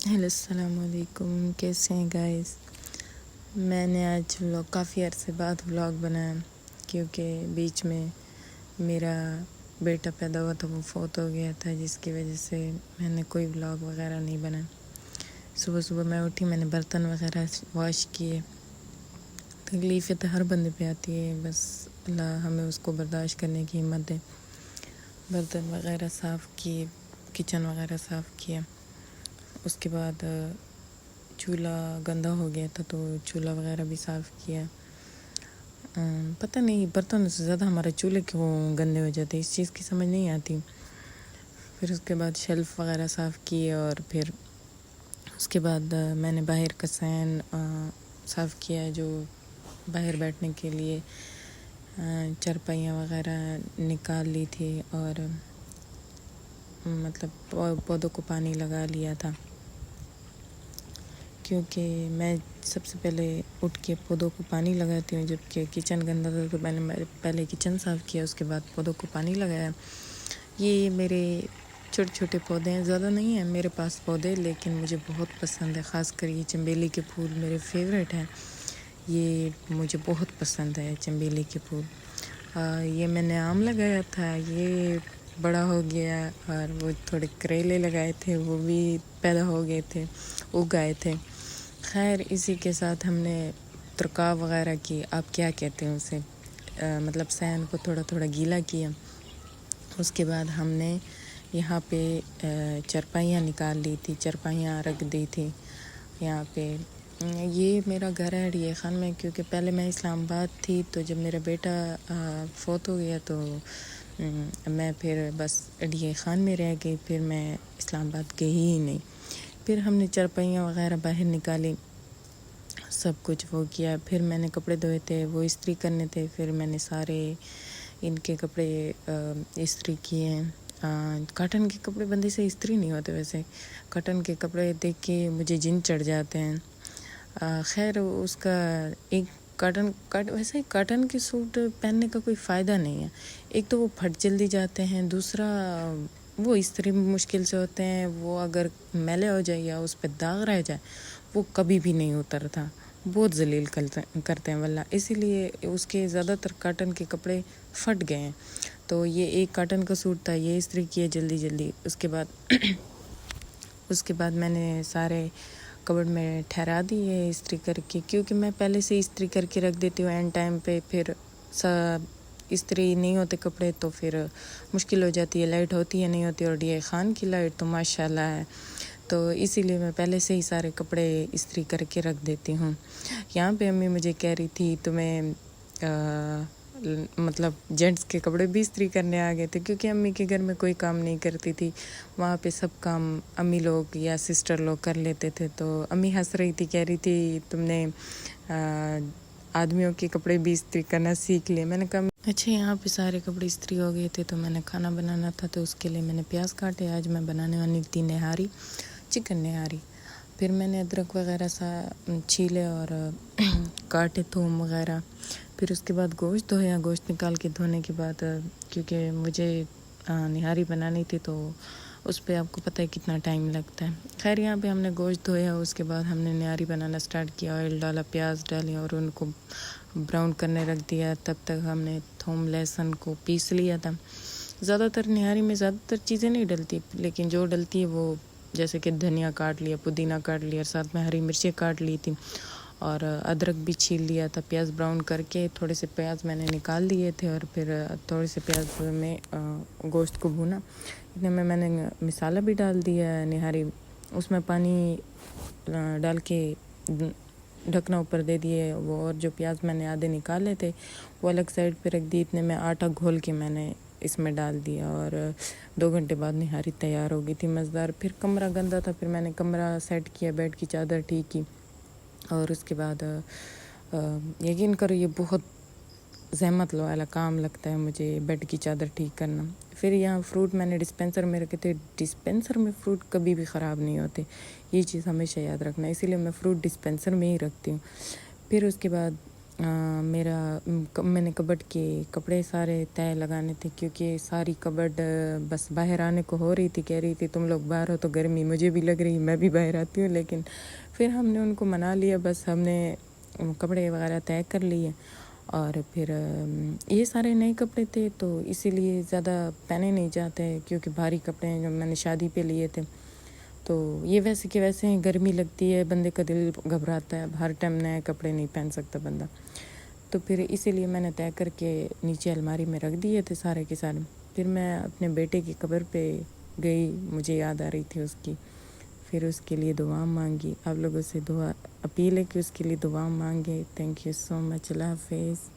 Hello السلام علیکم، کیسے ہیں گائز؟ میں نے آج کافی عرصے بعد ولاگ بنایا کیونکہ بیچ میں میرا بیٹا پیدا ہوا تھا، وہ فوت ہو گیا تھا، جس کی وجہ سے میں نے کوئی ولاگ وغیرہ نہیں بنایا۔ صبح صبح میں اٹھی، میں نے برتن وغیرہ واش کیے۔ تکلیفیں تو ہر بندے پہ آتی ہے، بس اللہ ہمیں اس کو برداشت کرنے کی ہمت دے۔ برتن وغیرہ صاف کیے، کچن وغیرہ صاف کیا۔ اس کے بعد چولہا گندا ہو گیا تھا تو چولہا وغیرہ بھی صاف کیا۔ پتہ نہیں برتنوں سے زیادہ ہمارے چولہے کیوں گندے ہو جاتے، اس چیز کی سمجھ نہیں آتی۔ پھر اس کے بعد شیلف وغیرہ صاف کیے، اور پھر اس کے بعد میں نے باہر کا سین صاف کیا، جو باہر بیٹھنے کے لیے چرپائیاں وغیرہ نکال لی تھی، اور مطلب پودوں کو پانی لگا لیا تھا، کیونکہ میں سب سے پہلے اٹھ کے پودوں کو پانی لگاتی ہوں۔ جب کہ کچن گندا تھا تو میں نے پہلے کچن صاف کیا، اس کے بعد پودوں کو پانی لگایا۔ یہ میرے چھوٹے چھوٹے پودے ہیں، زیادہ نہیں ہیں میرے پاس پودے، لیکن مجھے بہت پسند ہے۔ خاص کر یہ چنبیلی کے پھول میرے فیوریٹ ہیں، یہ مجھے بہت پسند ہے چنبیلی کے پھول۔ یہ میں نے آم لگایا تھا، یہ بڑا ہو گیا، اور وہ تھوڑے کریلے لگائے تھے، وہ بھی پیدا ہو گئے تھے، اگ آئے تھے۔ خیر اسی کے ساتھ ہم نے ترکاو وغیرہ کی، آپ کیا کہتے ہیں اسے، مطلب سین کو تھوڑا تھوڑا گیلا کیا۔ اس کے بعد ہم نے یہاں پہ چرپائیاں نکال لی تھی، چرپائیاں رکھ دی تھی یہاں پہ۔ یہ میرا گھر ہے ڈی خان میں، کیونکہ پہلے میں اسلام آباد تھی، تو جب میرا بیٹا فوت ہو گیا تو میں پھر بس ڈی خان میں رہ گئی، پھر میں اسلام آباد گئی ہی نہیں۔ پھر ہم نے چرپائیاں وغیرہ باہر نکالی، سب کچھ وہ کیا۔ پھر میں نے کپڑے دھوئے تھے، وہ استری کرنے تھے، پھر میں نے سارے ان کے کپڑے استری کیے ہیں۔ کاٹن کے کپڑے بندے سے استری نہیں ہوتے، ویسے کاٹن کے کپڑے دیکھ کے مجھے جن چڑھ جاتے ہیں۔ خیر اس کا ایک ویسے ہی کاٹن کے سوٹ پہننے کا کوئی فائدہ نہیں ہے، ایک تو وہ پھٹ جلدی جاتے ہیں، دوسرا وہ استری مشکل سے ہوتے ہیں، وہ اگر میلے ہو جائے یا اس پہ داغ رہ جائے وہ کبھی بھی نہیں اترتا، بہت ذلیل کرتے ہیں واللہ۔ اسی لیے اس کے زیادہ تر کاٹن کے کپڑے پھٹ گئے ہیں۔ تو یہ ایک کاٹن کا سوٹ تھا، یہ استری کیے جلدی جلدی۔ اس کے بعد میں نے سارے کبڑ میں ٹھہرا دیے استری کر کے، کیونکہ میں پہلے سے استری کر کے رکھ دیتی ہوں اینڈ ٹائم پہ، پھر استری نہیں ہوتے کپڑے تو پھر مشکل ہو جاتی ہے، لائٹ ہوتی ہے نہیں ہوتی، اور ڈی خان کی لائٹ تو ماشاءاللہ ہے، تو اسی لیے میں پہلے سے ہی سارے کپڑے استری کر کے رکھ دیتی ہوں۔ یہاں پہ امی مجھے کہہ رہی تھی تمہیں مطلب جینٹس کے کپڑے بھی استری کرنے آ گئے تھے، کیونکہ امی کے گھر میں کوئی کام نہیں کرتی تھی، وہاں پہ سب کام امی لوگ یا سسٹر لوگ کر لیتے تھے۔ تو امی ہنس رہی تھی، کہہ رہی تھی تم نے آدمیوں کے کپڑے بھی استری کرنا سیکھ لیے۔ میں نے کہا اچھا یہاں پہ سارے کپڑے استری ہو گئے تھے، تو میں نے کھانا بنانا تھا، تو اس کے لیے میں نے پیاز کاٹے۔ آج میں بنانے والی تھی نہاری، چکن نہاری۔ پھر میں نے ادرک وغیرہ چھیلے اور کاٹے، تھوم وغیرہ۔ پھر اس کے بعد گوشت دھویا، گوشت نکال کے دھونے کے بعد کیونکہ مجھے نہاری بنانی تھی تو اس پہ آپ کو پتہ ہے کتنا ٹائم لگتا ہے۔ خیر یہاں پہ ہم نے گوشت دھویا، اس کے بعد ہم نے نہاری بنانا سٹارٹ کیا، آئل ڈالا، پیاز ڈالی اور ان کو براؤن کرنے رکھ دیا۔ تب تک ہم نے تھوم لہسن کو پیس لیا تھا۔ زیادہ تر نہاری میں زیادہ تر چیزیں نہیں ڈلتی، لیکن جو ڈلتی ہے وہ جیسے کہ دھنیا کاٹ لیا، پودینہ کاٹ لیا، ساتھ میں ہری مرچیں کاٹ لی تھی، اور ادرک بھی چھیل لیا تھا۔ پیاز براؤن کر کے تھوڑے سے پیاز میں نے نکال دیے تھے، اور پھر تھوڑے سے پیاز میں گوشت کو بھونا، اتنے میں نے مسالہ بھی ڈال دیا نہاری، اس میں پانی ڈال کے ڈھکنا اوپر دے دیے وہ، اور جو پیاز میں نے آدھے نکالے تھے وہ الگ سائڈ پہ رکھ دی۔ اتنے میں آٹا گھول کے میں نے اس میں ڈال دیا، اور 2 گھنٹے بعد نہاری تیار ہو گئی تھی مزیدار۔ پھر کمرہ گندا تھا، پھر میں نے کمرہ سیٹ کیا، بیڈ کی چادر ٹھیک کی، اور اس کے بعد یقین کرو یہ بہت زحمت والا کام لگتا ہے مجھے بیڈ کی چادر ٹھیک کرنا۔ پھر یہاں فروٹ میں نے ڈسپینسر میں رکھے تھے، ڈسپینسر میں فروٹ کبھی بھی خراب نہیں ہوتے، یہ چیز ہمیشہ یاد رکھنا، اسی لیے میں فروٹ ڈسپینسر میں ہی رکھتی ہوں۔ پھر اس کے بعد میں نے کبڈ کے کپڑے سارے تہہ لگانے تھے، کیونکہ ساری کبڈ بس باہر آنے کو ہو رہی تھی، کہہ رہی تھی تم لوگ باہر ہو تو گرمی مجھے بھی لگ رہی، میں بھی باہر آتی ہوں، لیکن پھر ہم نے ان کو منا لیا، بس ہم نے کپڑے وغیرہ طے کر لیے، اور پھر یہ سارے نئے کپڑے تھے تو اسی لیے زیادہ پہنے نہیں جاتے، کیونکہ بھاری کپڑے ہیں جو میں نے شادی پہ لیے تھے، تو یہ ویسے کہ ویسے ہی گرمی لگتی ہے، بندے کا دل گھبراتا ہے، اب ہر ٹائم نئے کپڑے نہیں پہن سکتا بندہ، تو پھر اسی لیے میں نے طے کر کے نیچے الماری میں رکھ دیے تھے سارے کے سارے۔ پھر میں اپنے بیٹے کی قبر پہ گئی، مجھے یاد آ رہی تھی اس کی، پھر اس کے لیے دعا مانگی، آپ لوگوں سے دعا اپیل ہے کہ اس کے لیے دعا مانگے۔ تھینک یو سو مچ، اللہ حافظ۔